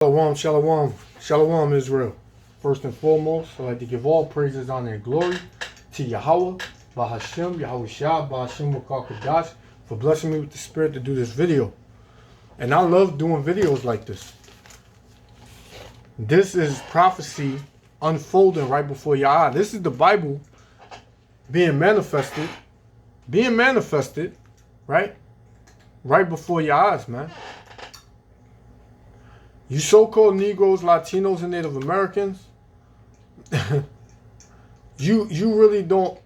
Shalom, shalom, shalom, Israel. First and foremost, I'd like to give all praises, honor, and glory to Yahweh, Bahashem, Yahweh Shah, Bahashem Wakakadash, for blessing me with the spirit to do this video. And I love doing videos like this. This is prophecy unfolding right before your eyes. This is the Bible being manifested, right? Right before your eyes, man. You so-called Negroes, Latinos, and Native Americans, you really don't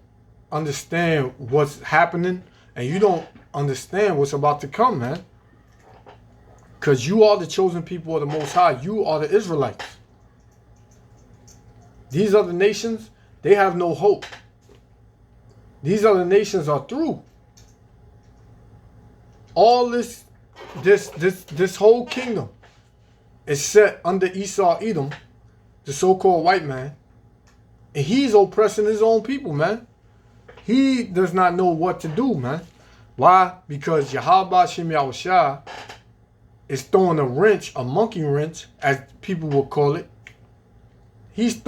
understand what's happening, and you don't understand what's about to come, man. Because you are the chosen people of the Most High. You are the Israelites. These other nations, they have no hope. These other nations are through. All this whole kingdom is set under Esau Edom, the so-called white man, and he's oppressing his own people, man. He does not know what to do, man. Why? Because Yahweh Shem Yahushua is throwing a wrench, a monkey wrench, as people will call it. He's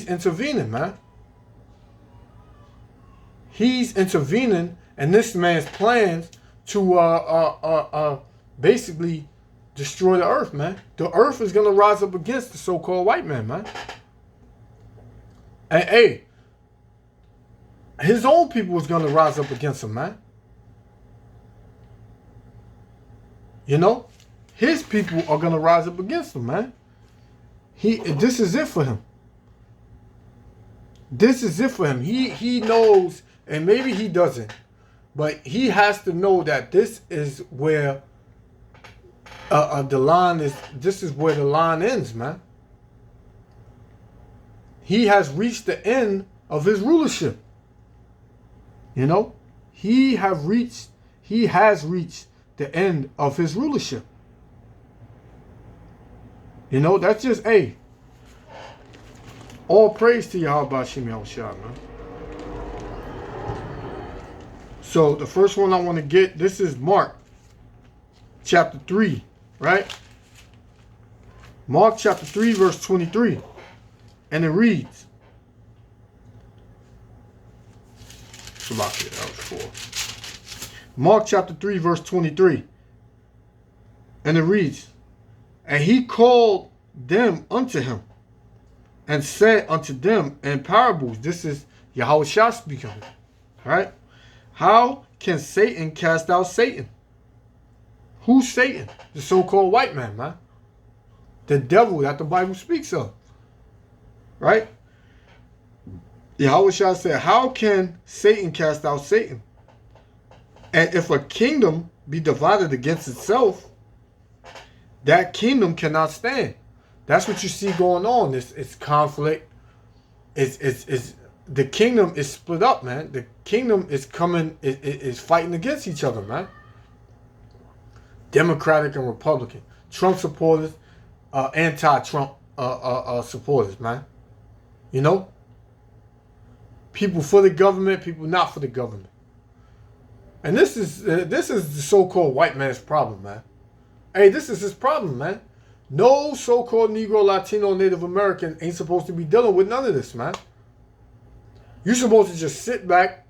intervening, man. He's intervening in this man's plans to basically destroy the earth, man. The earth is gonna rise up against the so-called white man, man. And hey, his own people is gonna rise up against him, man. You know, his people are gonna rise up against him, man. This is it for him. This is it for him. He knows, and maybe he doesn't, but he has to know that this is where the line is. This is where the line ends, man. He has reached the end of his rulership. You know, he has reached the end of his rulership. You know, that's just all praise to Yahweh Shem Yahushua, man. So the first one I want to get, this is Mark chapter 3, right? Mark chapter 3, verse 23. And it reads, Mark chapter 3, verse 23. And it reads, and he called them unto him, and said unto them in parables. This is Yahweh Shah speaking, right? How can Satan cast out Satan? Who's Satan? The so-called white man, man. The devil that the Bible speaks of, right? Yahweh Shah said, how can Satan cast out Satan? And if a kingdom be divided against itself, that kingdom cannot stand. That's what you see going on. It's conflict. It's the kingdom is split up, man. The kingdom is is fighting against each other, man. Democratic and Republican, Trump supporters, anti-Trump supporters, man. You know, people for the government, people not for the government. And this is the so-called white man's problem, man. Hey, this is his problem, man. No so-called Negro, Latino, Native American ain't supposed to be dealing with none of this, man. You're supposed to just sit back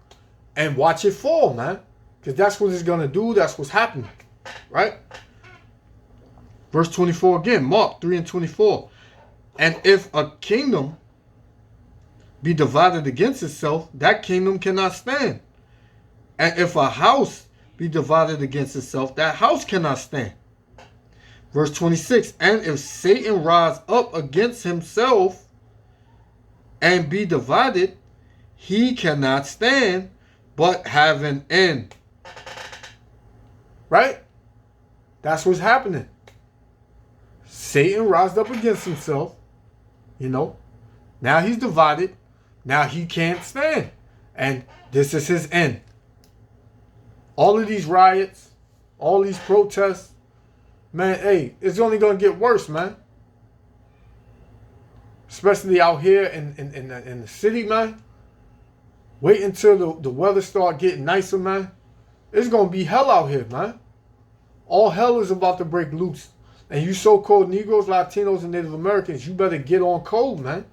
and watch it fall, man. Because that's what it's going to do. That's what's happening, right? Verse 24 again, Mark 3 and 24. And if a kingdom be divided against itself, that kingdom cannot stand. And if a house be divided against itself, that house cannot stand. Verse 26, and if Satan rise up against himself and be divided, he cannot stand, but have an end. Right? That's what's happening. Satan rised up against himself. You know, now he's divided. Now he can't stand. And this is his end. All of these riots, all these protests, man, hey, it's only going to get worse, man. Especially out here in the city, man. Wait until the weather start getting nicer, man. It's going to be hell out here, man. All hell is about to break loose. And you so-called Negroes, Latinos, and Native Americans, you better get on code, man.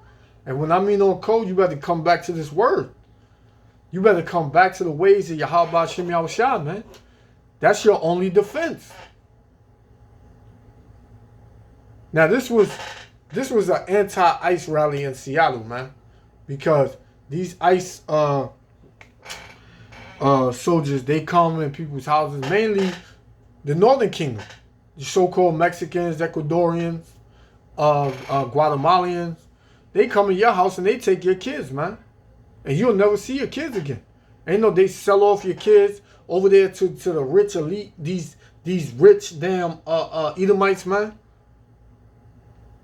And when I mean on code, you better come back to this word. You better come back to the ways of Yahweh Shem Yahushua, man. That's your only defense. Now, this was an anti-ICE rally in Seattle, man. Because these ICE soldiers, they come in people's houses, mainly the Northern Kingdom. The so-called Mexicans, Ecuadorians, Guatemalans. They come in your house and they take your kids, man. And you'll never see your kids again. Ain't no, they sell off your kids over there to the rich elite, these rich damn Edomites, man.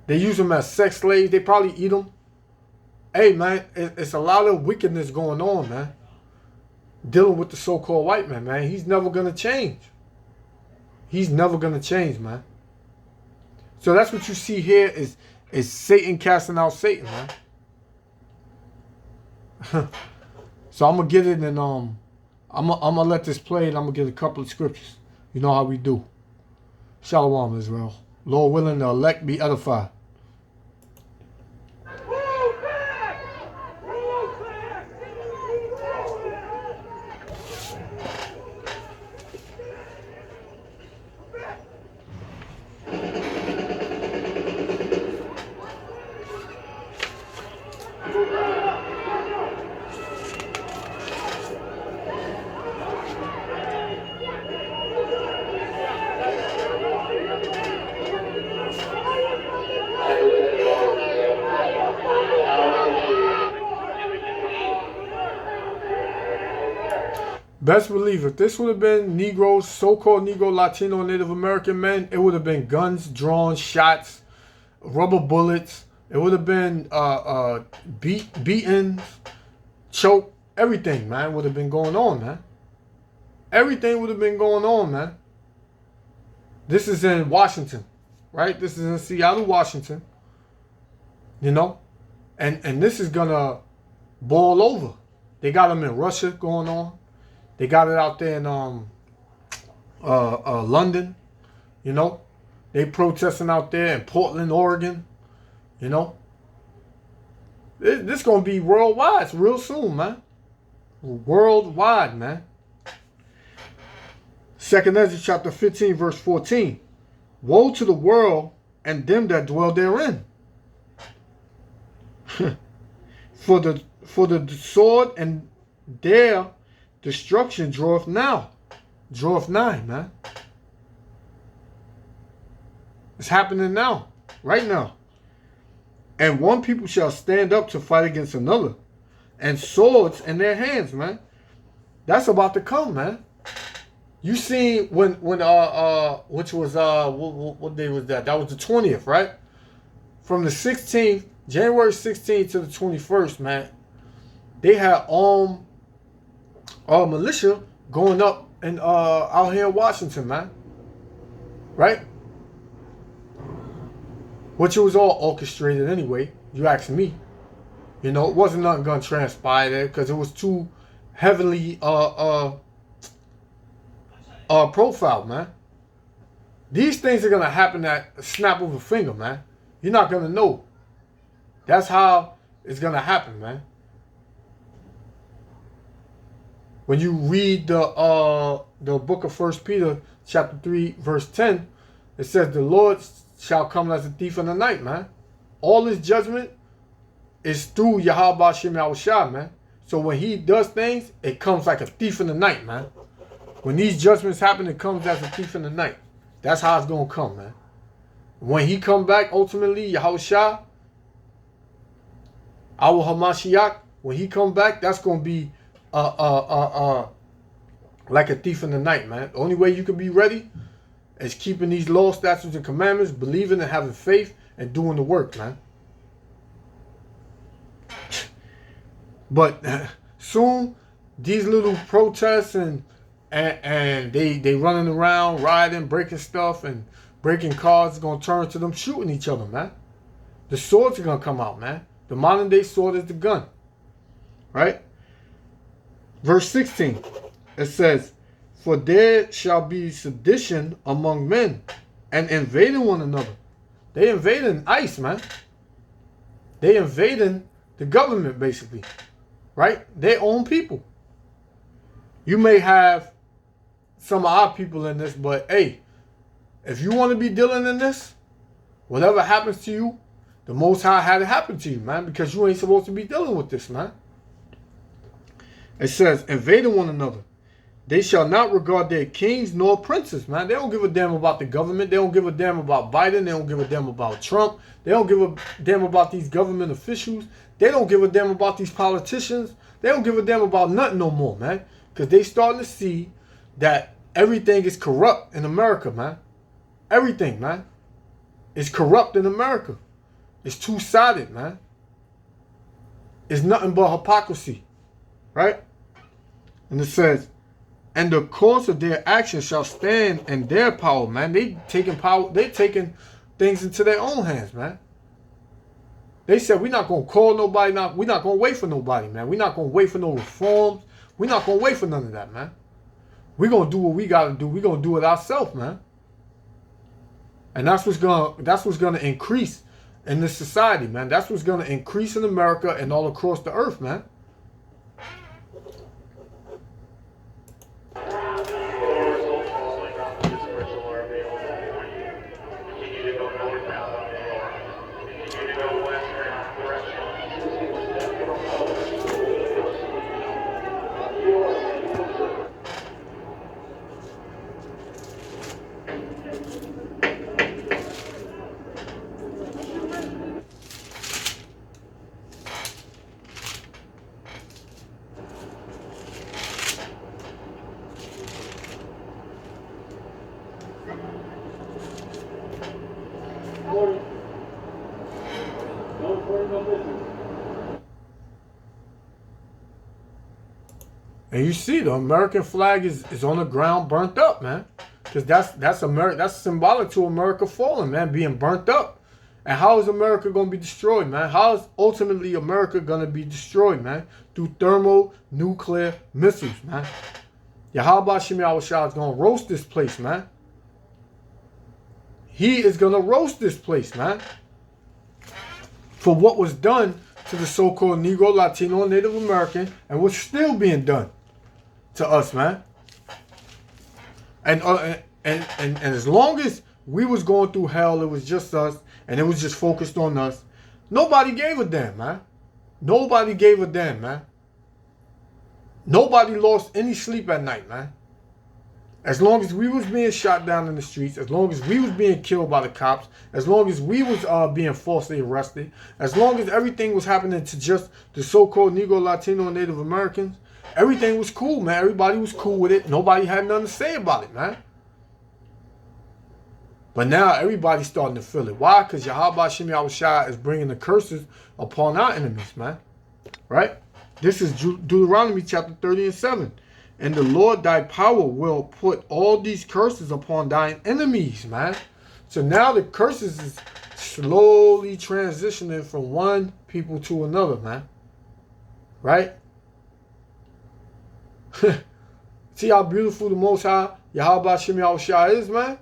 They use them as sex slaves. They probably eat them. Hey, man, it's a lot of wickedness going on, man. Dealing with the so-called white man, man. He's never going to change. He's never going to change, man. So that's what you see here is Satan casting out Satan, man. So I'm going to get it and I'm going to let this play and I'm going to get a couple of scriptures. You know how we do. Shalom, Israel. Lord willing, the elect be edified. Best believe if this would have been Negroes, so-called Negro, Latino, Native American men, it would have been guns, drawn, shots, rubber bullets. It would have been beatings, choke, everything, man, would have been going on, man. Everything would have been going on, man. This is in Washington, right? This is in Seattle, Washington. You know? And this is gonna boil over. They got them in Russia going on. They got it out there in London, you know. They protesting out there in Portland, Oregon, you know. This going to be worldwide real soon, man. Worldwide, man. 2nd Ezra chapter 15, verse 14. Woe to the world and them that dwell therein. For the sword and their destruction draweth nigh, man. It's happening now, right now. And one people shall stand up to fight against another, and swords in their hands, man. That's about to come, man. You seen when which was what day was that? That was the 20th, right? From the 16th, January 16th to the 21st, man. They had militia going up and out here in Washington, man. Right? Which it was all orchestrated anyway, you ask me. You know, it wasn't nothing gonna transpire there because it was too heavily profiled, man. These things are gonna happen at a snap of a finger, man. You're not gonna know. That's how it's gonna happen, man. When you read the book of 1 Peter chapter 3 verse 10, it says the Lord shall come as a thief in the night, man. All his judgment is through Yahweh Shem Yahushua, man. So when he does things, it comes like a thief in the night, man. When these judgments happen, it comes as a thief in the night. That's how it's gonna come, man. When he come back, ultimately, Yahushua, our Hamashiach, when he come back, that's gonna be like a thief in the night, man. The only way you can be ready is keeping these laws, statutes, and commandments, believing and having faith, and doing the work, man. But soon, these little protests and they running around, riding, breaking stuff, and breaking cars is gonna turn to them shooting each other, man. The swords are gonna come out, man. The modern day sword is the gun, right? Verse 16, it says, for there shall be sedition among men, and invading one another. They invading ICE, man. They invading the government, basically. Right? Their own people. You may have some of our people in this, but hey, if you want to be dealing in this, whatever happens to you, the Most High had it happen to you, man, because you ain't supposed to be dealing with this, man. It says, invading one another. They shall not regard their kings nor princes, man. They don't give a damn about the government. They don't give a damn about Biden. They don't give a damn about Trump. They don't give a damn about these government officials. They don't give a damn about these politicians. They don't give a damn about nothing no more, man. Because they starting to see that everything is corrupt in America, man. Everything, man. Is corrupt in America. It's two-sided, man. It's nothing but hypocrisy. Right? And it says, and the course of their actions shall stand in their power, man. They taking power, they taking things into their own hands, man. They said, we're not going to call nobody, we're not going to wait for nobody, man. We're not going to wait for no reforms. We're not going to wait for none of that, man. We're going to do what we got to do. We're going to do it ourselves, man. And that's what's going to increase in this society, man. That's what's going to increase in America and all across the earth, man. And you see the American flag is on the ground burnt up, man. Because that's symbolic to America falling, man, being burnt up. And how is America going to be destroyed, man? How is ultimately America going to be destroyed, man? Through thermonuclear missiles, man. Yahweh Shem Yahushua is going to roast this place, man. He is going to roast this place, man. For what was done to the so-called Negro, Latino, and Native American, and what's still being done to us, man. And as long as we was going through hell, it was just us, and it was just focused on us. Nobody gave a damn, man. Nobody gave a damn, man. Nobody lost any sleep at night, man. As long as we was being shot down in the streets, as long as we was being killed by the cops, as long as we was being falsely arrested, as long as everything was happening to just the so-called Negro, Latino, and Native Americans, everything was cool, man. Everybody was cool with it. Nobody had nothing to say about it, man. But now everybody's starting to feel it. Why? Because Yahweh Shem Yahushua is bringing the curses upon our enemies, man. Right? This is Deuteronomy chapter 30 and 7. And the Lord thy power will put all these curses upon thine enemies, man. So now the curses is slowly transitioning from one people to another, man. Right? See how beautiful the Most High, Yahweh Shem Yahushua is, man?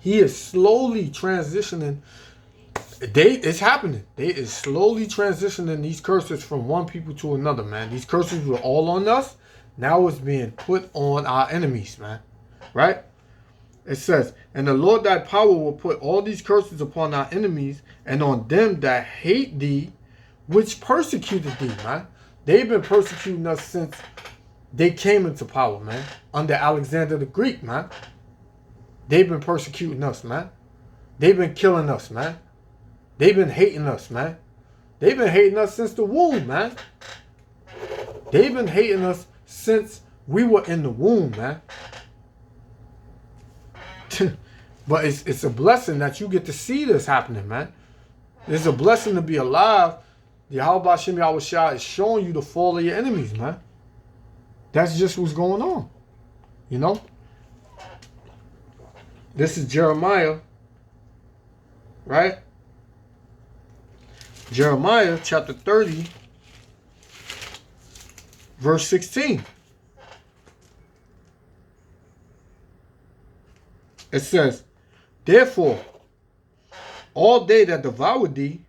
He is slowly transitioning. It's happening. They is slowly transitioning these curses from one people to another, man. These curses were all on us. Now it's being put on our enemies, man. Right? It says, and the Lord thy power will put all these curses upon our enemies and on them that hate thee, which persecuted thee, man. They've been persecuting us since they came into power, man. Under Alexander the Greek, man. They've been persecuting us, man. They've been killing us, man. They've been hating us, man. They've been hating us since the womb, man. They've been hating us since we were in the womb, man. But it's a blessing that you get to see this happening, man. It's a blessing to be alive. The Yahweh Shem Yahushua is showing you the fall of your enemies, man. That's just what's going on. You know? This is Jeremiah. Right? Jeremiah chapter 30. Verse 16. It says, Therefore, all they that devour thee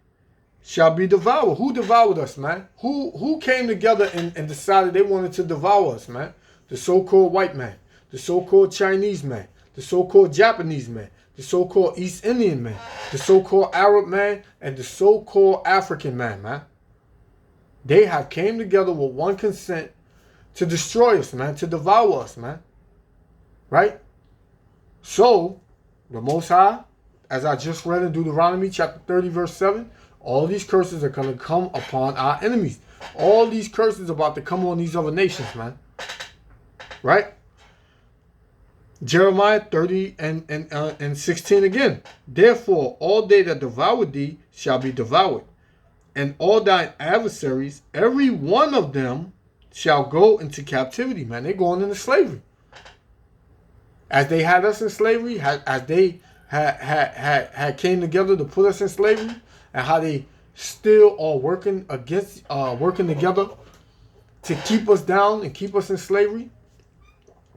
shall be devoured. Who devoured us, man? Who came together and decided they wanted to devour us, man? The so-called white man, the so-called Chinese man, the so-called Japanese man, the so-called East Indian man, the so-called Arab man, and the so-called African man, man. They have came together with one consent to destroy us, man, to devour us, man. Right? So, the Most High, as I just read in Deuteronomy chapter 30, verse 7, all these curses are going to come upon our enemies. All these curses are about to come on these other nations, man. Right? Jeremiah 30 and 16 again. Therefore, all they that devour thee shall be devoured, and all thine adversaries, every one of them, shall go into captivity, man. They're going into slavery. As they had us in slavery, as they had came together to put us in slavery, and how they still are working together to keep us down and keep us in slavery,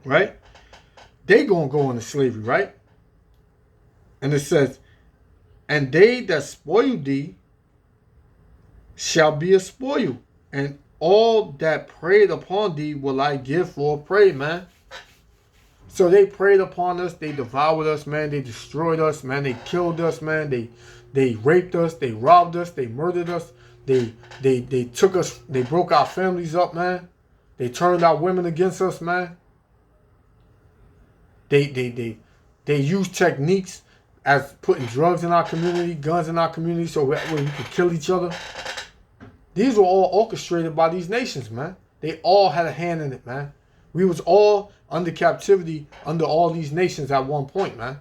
right? They gonna go into slavery, right? And it says, and they that spoil thee shall be a spoil, and all that preyed upon thee will I give for a prey, man. So they preyed upon us, they devoured us, man, they destroyed us, man, they killed us, man, they raped us, they robbed us, they murdered us, they took us, they broke our families up, man. They turned our women against us, man. They use techniques as putting drugs in our community, guns in our community, so we could kill each other. These were all orchestrated by these nations, man. They all had a hand in it, man. We was all under captivity under all these nations at one point, man.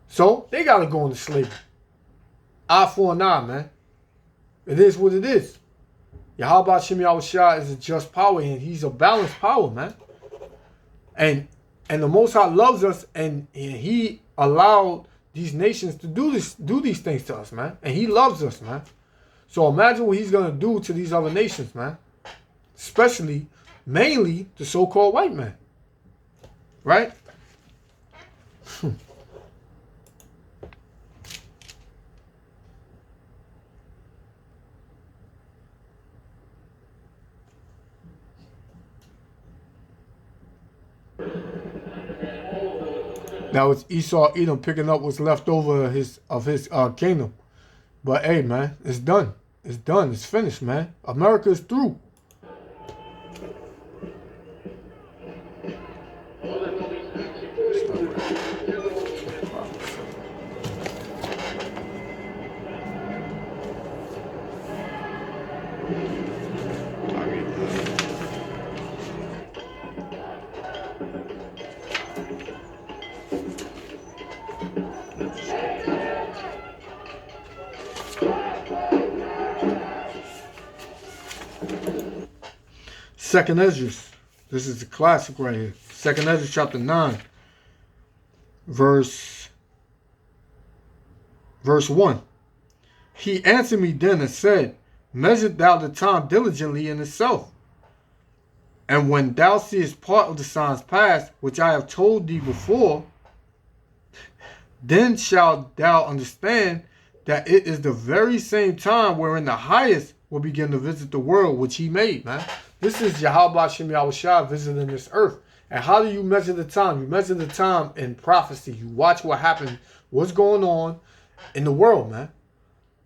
So they gotta go into slavery. Eye for an eye, man. It is what it is. Yahweh Shem Yahushua is a just power, and he's a balanced power, man. And the Most High loves us, and he allowed these nations to do these things to us, man. And he loves us, man. So imagine what he's gonna do to these other nations, man. Especially, mainly, the so-called white man. Right? Now it's Esau Edom picking up what's left over of his kingdom. But hey, man, it's done. It's done. It's finished, man. America is through. Second Ezra. This is a classic right here. Second Ezra chapter 9. Verse 1. He answered me then and said, measure thou the time diligently in itself. And when thou seest part of the signs past, which I have told thee before, then shalt thou understand that it is the very same time wherein the highest will begin to visit the world which he made, man. This is Yahweh Shem Yahushua visiting this earth. And how do you measure the time? You measure the time in prophecy. You watch what happened, what's going on in the world, man.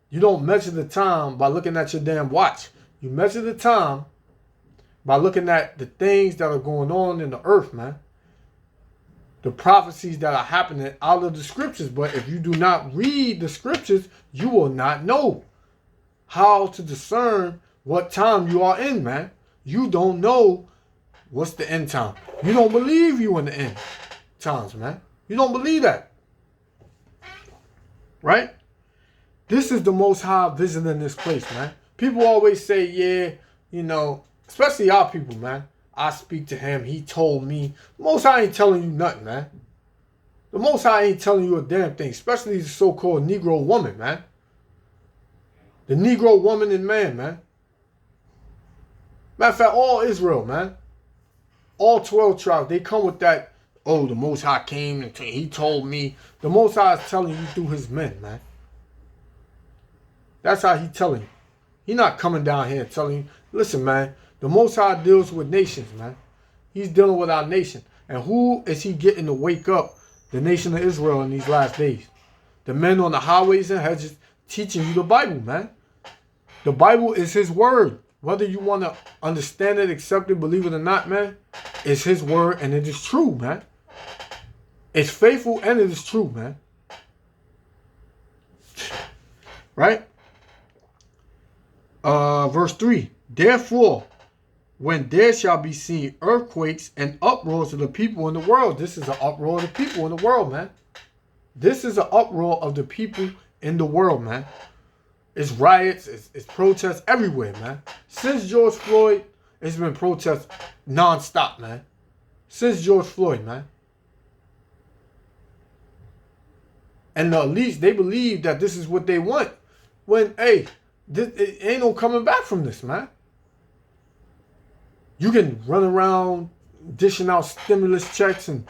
You don't measure the time by looking at your damn watch. You measure the time by looking at the things that are going on in the earth, man. The prophecies that are happening out of the scriptures. But if you do not read the scriptures, you will not know how to discern what time you are in, man. You don't know what's the end time. You don't believe you in the end times, man. You don't believe that. Right? This is the Most High visiting this place, man. People always say, yeah, you know, especially our people, man. I speak to him. He told me. The Most High ain't telling you nothing, man. The Most High ain't telling you a damn thing, especially the so-called Negro woman, man. The Negro woman and man, man. Matter of fact, all Israel, man. All 12 tribes, they come with that oh, the Most High came and he told me. The Most High is telling you through his men, man. That's how he telling you. He not coming down here and telling you, listen, man, the Most High deals with nations, man. He's dealing with our nation. And who is he getting to wake up the nation of Israel in these last days? The men on the highways and hedges teaching you the Bible, man. The Bible is his word. Whether you want to understand it, accept it, believe it or not, man, it's his word and it is true, man. It's faithful and it is true, man. Right? Verse 3. Therefore, when there shall be seen earthquakes and uproars of the people in the world. This is an uproar of the people in the world, man. This is an uproar of the people in the world, man. It's riots, it's protests everywhere, man. Since George Floyd, it's been protests non-stop, man. Since George Floyd, man. And the elites, they believe that this is what they want. When, hey, it ain't no coming back from this, man. You can run around dishing out stimulus checks and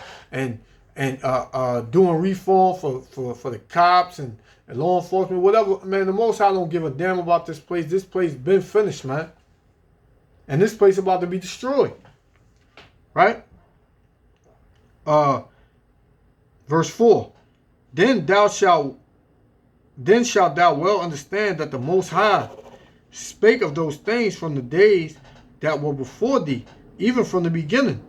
doing reform for the cops and law enforcement, whatever. Man, the Most High don't give a damn about this place. This place been finished, man. And this place about to be destroyed. Right? Verse 4. Then shalt thou well understand that the Most High spake of those things from the days that were before thee, even from the beginning.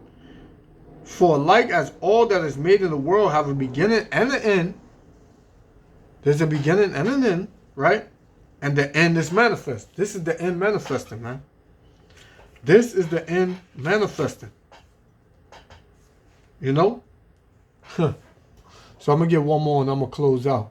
For like as all that is made in the world have a beginning and an end, there's a beginning and an end, right? And the end is manifest. This is the end manifesting, man. This is the end manifesting. You know? So I'm going to get one more and I'm going to close out.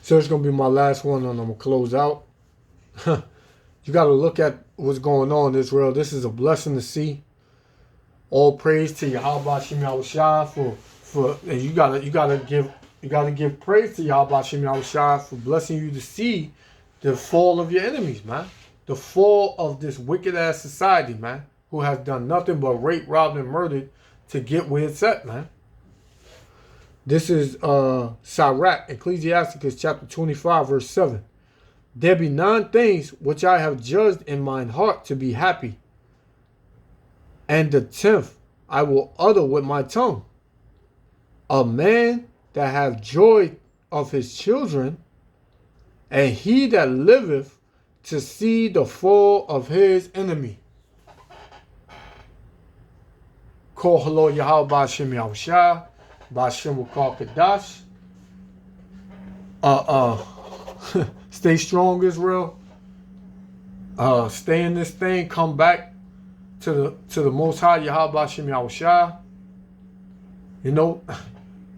So it's going to be my last one and I'm going to close out. You got to look at what's going on in Israel. This is a blessing to see. All praise to Yahweh Shem Yahushua for and you gotta give praise to Yahweh Shem Yahushua for blessing you to see the fall of your enemies, man. The fall of this wicked ass society, man, who has done nothing but rape, robbed, and murdered to get where it's at, man. This is Sirach, Ecclesiasticus chapter 25, verse 7. There be 9 things which I have judged in mine heart to be happy, and the 10th I will utter with my tongue. A man that have joy of his children, and he that liveth to see the fall of his enemy. Call hello Yahweh Ba'Shem Yahushua. Ba'Shem Wukal Kadash. Stay strong, Israel. Stay in this thing. Come back to the Most High Yahweh Ba'Shem Yahushua. You know,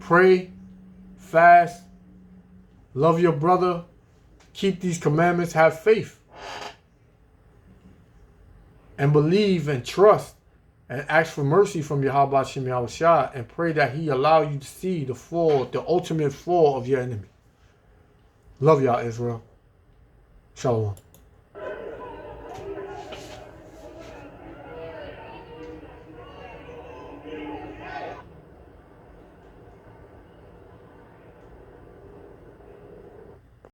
pray, fast, love your brother, keep these commandments, have faith, and believe and trust. And ask for mercy from Yahweh Ba'Shem Yahushua and pray that he allow you to see the fall, the ultimate fall of your enemy. Love y'all, Israel. Shalom.